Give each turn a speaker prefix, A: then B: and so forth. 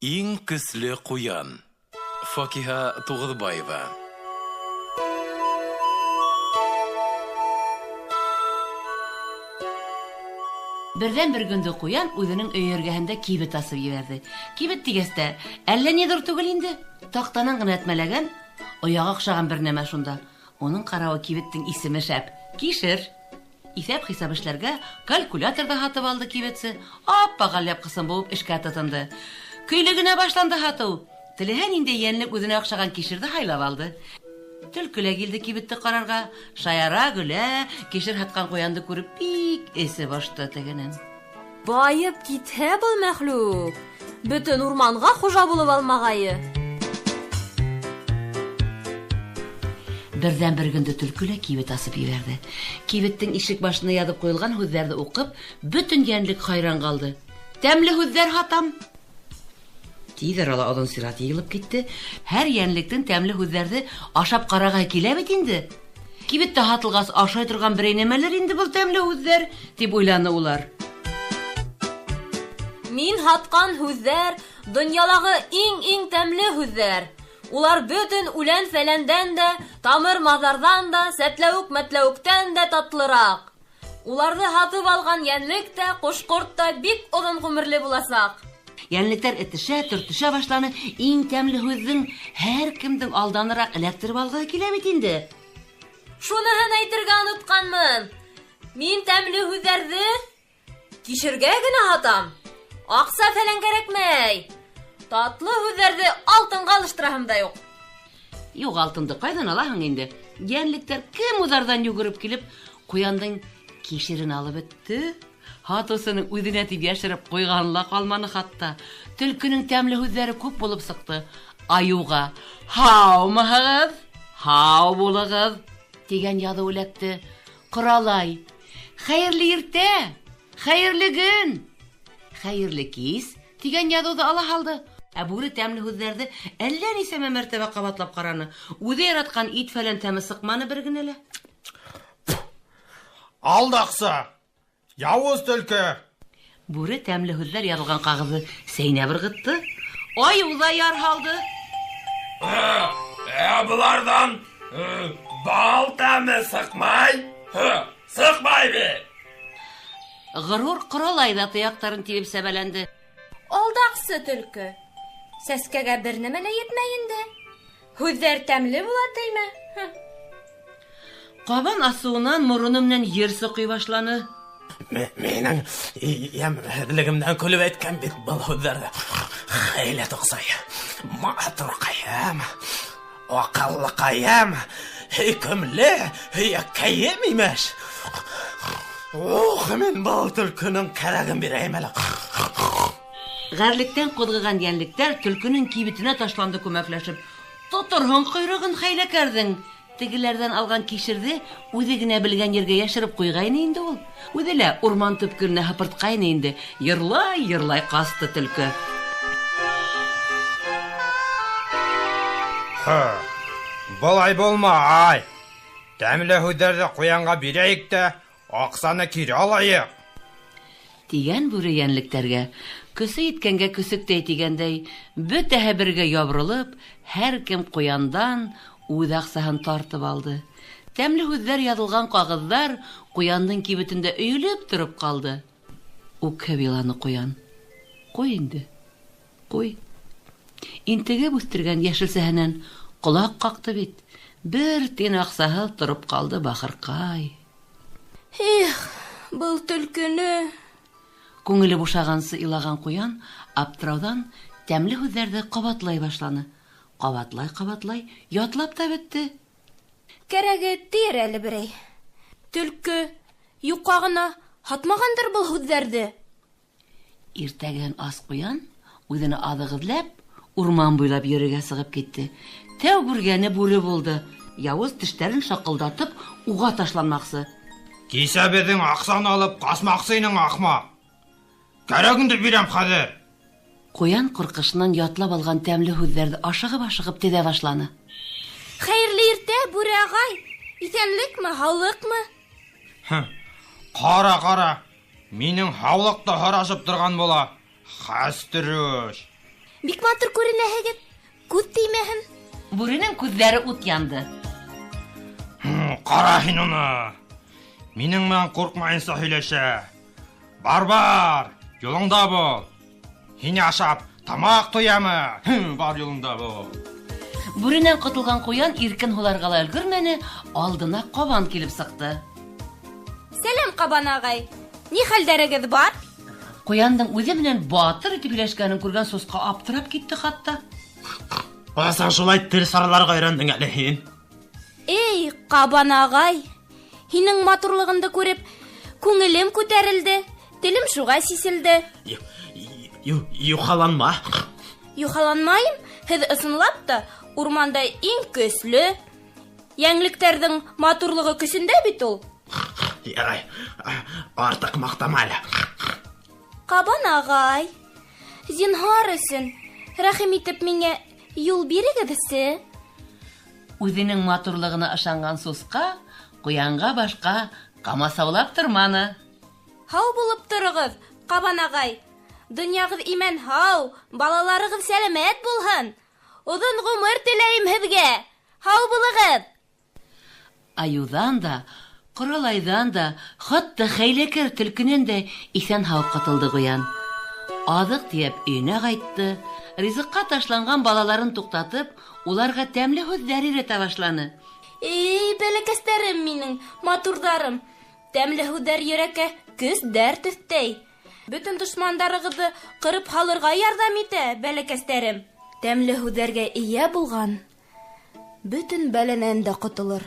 A: Иң көсле куян. Факиха Тугызбаева.
B: Бердән бер көндө куян үзенең өй эргәһендә кибет асып ебәрде. Кибет дигәстә, әллә нидер түгел инде. Тактанан гына әтмәләгән, ояга охшаган бер нәмә шунда. Уның каравы кибеттең исеме шәп. Кишер. Исәп-хисап эшләргә калькуляторда һатып алды кибетсе. Аппак ляпкысын булып эшкә тотынды. Көйле генә башланды һату. Теләһә нинди йәнлек үзенә охшаган кишерде һайлап алды. Төлкелә килде кибетте карарга, шаяра гөлә, кишер һаткан куянды күреп бик эсе башты тегенең.
C: Байып китһә был мәхлук. Бөтен урманга хуҗа булып алмагае.
B: Бердән бер көндә төлкелә кибет асып ебәрде. Кибеттең ишек башына язып куелган һүзләрне укып, бөтен йәнлек хайран калды. Тәмле һүзләр һатам. Тиҙер ала оҙон сират йыйылып китте. Һәр йәнлектең тәмле һүҙҙәрҙе ашап ҡарарға килә бит инде. Кибеттә һатылғас ашай торған берәй нәмәлер инде был тәмле һүҙҙәр, тип уйланы улар.
C: Мин һатҡан һүҙҙәр донъялағы иң тәмле һүҙҙәр. Улар бөтөн үлән-фәләндән дә, тамыр-маҙарҙан да, сәтләүек-мәтләүектән дә татлыраҡ. Уларҙы һатып алған йәнлек тә, ҡош-ҡорт та бик оҙон ғүмерле буласаҡ.
B: Йәнлектәр этешә-төртөшә башланы. Иң тәмле һүҙҙең һәр кемдең алданыраҡ эләктереп алғыһы килә бит инде.
C: Шуныһын әйтергә онотҡанмын. Мин тәмле һүҙҙәрҙе кишергә генә һатам. Аҡса фәлән кәрәкмәй. Татлы һүҙҙәрҙе алтынға алыштыраһым да юҡ.
B: Юҡ, алтынды ҡайҙан алаһың инде? Йәнлектәр кем уҙарҙан йүгереп килеп, ҡуяндың кишерен алып бөттө. Һатыусының үҙенә тип йәшереп ҡуйғаны ла ҡалманы хатта. Төлкөнөң тәмле һүҙҙәре күп булып сыҡты. Аюға «Һаумыһығыҙ, һау булығыҙ» тигән яҙыу эләкте. Ҡоралай «Хәйерле иртә, хәйерле көн, хәйерле кис» тигән яҙыуҙы ала һалды. Ә бүре тәмле һүҙҙәрҙе әллә нисәмә мәртәбә ҡабатлап ҡараны. Үҙе яратҡан ит-фәлән тәме сыҡманы бер генә лә.
D: Алдаҡсы! Яуыз төлкө!
B: Бүре тәмле һүҙҙәр яҙылған ҡағыҙҙы сәйнә бырғытты. Аюҙа яр һалды.
A: Быларҙан бал тәме сыҡмай? Сыҡмай бит!
B: Ғорур Ҡоралай ҙа тояҡтарын тибеп сәбәләнде.
C: Алдаҡсы төлкө. Сәскәгә бер нәмә лә етмәй инде. Һүҙҙәр тәмле була теймә.
B: Ҡабан асыуынан мороно менән ер соҡой башланы.
D: Минең йәмһеҙлегемдән көлөп әйткән бит был һүҙҙәрҙе. Хәйлә тоҡсай. Матурҡайым, аҡыллыҡайым, һөйкөмлө, һөйәккәйем имеш. Мин был төлкөнөң кәрәген бирәйем әле.
B: Ғәрлектән ҡуҙғыған йәнлектәр төлкөнөң кибетенә ташланды күмәкләшеп. Тоторһоң ҡойроғон хәйләкәрҙең. Тегеләрҙән алған кишерҙе үҙе генә белгән ергә йәшереп ҡуйғайны инде ул. Үҙе лә урман төпкөлөнә һыпыртҡайны инде. Йырлай ҡасты төлкө.
D: Былай булмай. Тәмле һүҙҙәрҙе ҡуянға бирәйек тә, аҡсаны кире алайыҡ.
B: Тигән бүре йәнлектәргә, көсө еткәнгә көсөктәй тигәндәй, бөтәһе бергә ябырылып, һәр кем ҡуяндан үҙ аҡсаһын тартып алды. Тәмле һүҙҙәр яҙылған ҡағыҙҙар ҡуяндың кибетендә өйөлөп тороп ҡалды. Үкһеп иланы ҡуян. Ҡуй инде, ҡуй. Интегеп үҫтергән йәшелсәһенән ҡолаҡ ҡаҡты бит. Бер тин аҡсаһы тороп ҡалды бахырҡай.
C: Был төлкөнө...
B: Күңеле бушағансы илаған ҡуян аптырауҙан тәмле һүҙҙәрҙе ҡабатлай башланы. Ҡабатлай, ятлап та бөттө.
C: Кәрәге тейер әле берәй. Төлкө юҡҡа ғына һатмағандыр был һүҙҙәрҙе.
B: Иртәгән ас ҡуян үҙенә аҙыҡ эҙләп урман буйлап йөрөргә сығып китте. Тәү күргәне бүре булды. Яуыз тештәрен шаҡылдатып уға ташланмаҡсы.
D: Кисә беҙҙең аҡсаны алып ҡасмаҡсыйның ахмаҡ. Кәрәгеңде бирәм хәҙер.
B: Ҡуян ҡурҡышынан ятлап алған тәмле һүҙҙәрҙе ашығып теҙә башланы.
C: Хәйерле иртә, бүре ағай. Иҫәнлекме, һаулыҡмы?
D: Ҡара, минең һаулыҡты һорашып торған була. Хәстөрөш.
C: Бик матур күренәһегеҙ. Күҙ теймәһен.
B: Бүренең күҙҙәре ут янды.
D: Ҡара һин уны. Минең менән ҡурҡмайынса һөйләшә. Бар, юлыңда бул. Һине ашап тамаҡ туямы? Бар юлыңда бул.
B: Бүренән ҡотолған ҡуян иркен һуларға ла өлгөрмәне, алдына ҡабан килеп сыҡты.
C: Сәлам, Ҡабан ағай. Ни хәлдәрегеҙ бар?
B: Ҡуяндың үҙе менән батыр итеп һөйләшкәнен күргән сусҡа аптырап китте хатта.
D: Ҡасан шулай тел сараларға өйрәндең әле һин?
C: Эй, Ҡабан ағай. Һинең матурлығыңды күреп, күңелем күтәрелде. Телем шуға сиселде.
D: Юхаланма.
C: Юхаланмайым, һеҙ ысынлап та урманда иң көслө. Йәнлектәрҙең матурлығы көсөндә бит ул.
D: Ярай, артыҡ маҡтама әле.
C: Ҡабан ағай, зинһар өсөн, рәхим итеп миңә юл бирегеҙсе.
B: Үҙенең матурлығына ышанған сусҡа ҡуянға башҡа ҡамасаулап торманы.
C: Һау булып торығыҙ, Ҡабан ағай. Донъяғыҙ имән һау, балаларығыҙ сәләмәт булһын. Оҙон ғүмер теләйем һеҙгә. Һау булығыҙ.
B: Аюҙан да, ҡоралайҙан да, хатта хәйләкәр төлкөнән дә иҫән-һау ҡотолдо ҡуян. Аҙыҡ тейәп өйөнә ҡайтты, ризыҡҡа ташланған балаларын туҡтатып, уларға тәмле һүҙҙәр өйрәтә башланы.
C: Эй, бәләкәстәрем минең, матурҙарым. Тәмле һүҙҙәр йөрәккә көс-дәр төҫтәй. Бөтөн дошмандарығыҙҙы ҡырып һалырға ярҙам итә, бәләкәстәрем. Тәмле һүҙҙәргә эйә булған бөтөн бәләнән дә ҡотолор.